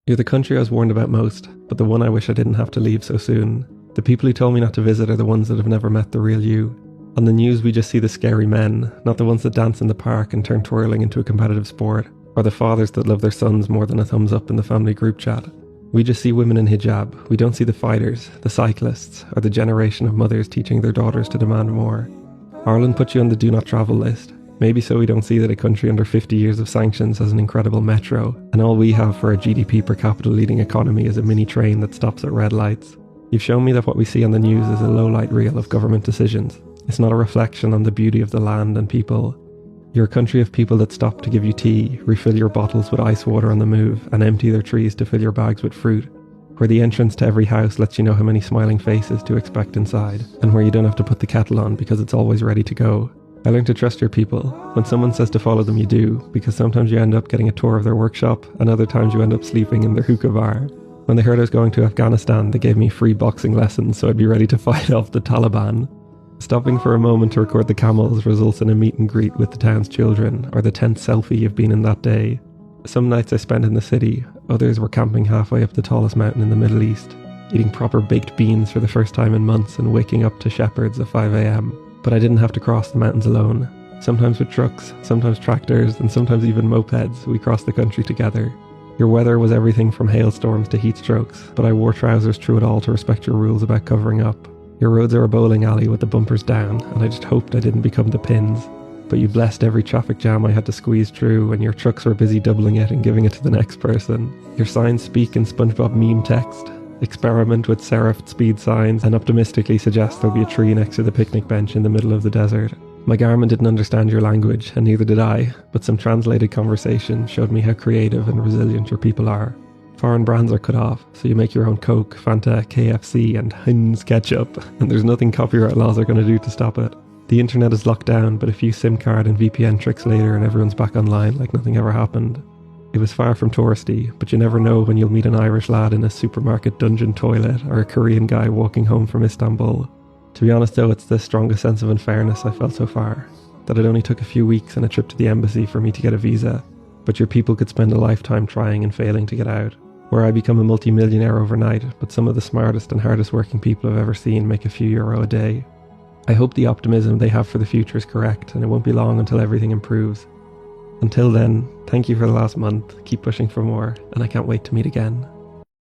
You're the country I was warned about most, but the one I wish I didn't have to leave so soon. The people who told me not to visit are the ones that have never met the real you. On the news we just see the scary men, not the ones that dance in the park and turn twirling into a competitive sport, or the fathers that love their sons more than a thumbs up in the family group chat. We just see women in hijab. We don't see the fighters, the cyclists, or the generation of mothers teaching their daughters to demand more. Ireland put you on the do not travel list. Maybe so we don't see that a country under 50 years of sanctions has an incredible metro, and all we have for a GDP per capita leading economy is a mini train that stops at red lights. You've shown me that what we see on the news is a low-light reel of government decisions. It's not a reflection on the beauty of the land and people. You're a country of people that stop to give you tea, refill your bottles with ice water on the move, and empty their trees to fill your bags with fruit. Where the entrance to every house lets you know how many smiling faces to expect inside, and where you don't have to put the kettle on because it's always ready to go. I learned to trust your people. When someone says to follow them, you do, because sometimes you end up getting a tour of their workshop, and other times you end up sleeping in their hookah bar. When they heard I was going to Afghanistan, they gave me free boxing lessons so I'd be ready to fight off the Taliban. Stopping for a moment to record the camels results in a meet and greet with the town's children, or the 10th selfie you've been in that day. Some nights I spent in the city, others were camping halfway up the tallest mountain in the Middle East, eating proper baked beans for the first time in months and waking up to shepherds at 5 a.m. But I didn't have to cross the mountains alone. Sometimes with trucks, sometimes tractors, and sometimes even mopeds, we crossed the country together. Your weather was everything from hailstorms to heat strokes, but I wore trousers through it all to respect your rules about covering up. Your roads are a bowling alley with the bumpers down, and I just hoped I didn't become the pins. But you blessed every traffic jam I had to squeeze through, and your trucks were busy doubling it and giving it to the next person. Your signs speak in SpongeBob meme text, experiment with serifed speed signs, and optimistically suggest there'll be a tree next to the picnic bench in the middle of the desert. My Garmin didn't understand your language, and neither did I, but some translated conversation showed me how creative and resilient your people are. Foreign brands are cut off, so you make your own Coke, Fanta, KFC, and Heinz ketchup, and there's nothing copyright laws are going to do to stop it. The internet is locked down, but a few SIM card and VPN tricks later and everyone's back online like nothing ever happened. It was far from touristy, but you never know when you'll meet an Irish lad in a supermarket dungeon toilet or a Korean guy walking home from Istanbul. To be honest though, it's the strongest sense of unfairness I felt so far, that it only took a few weeks and a trip to the embassy for me to get a visa, but your people could spend a lifetime trying and failing to get out. Where I become a multi-millionaire overnight, but some of the smartest and hardest working people I've ever seen make a few euro a day. I hope the optimism they have for the future is correct, and it won't be long until everything improves. Until then, thank you for the last month, keep pushing for more, and I can't wait to meet again.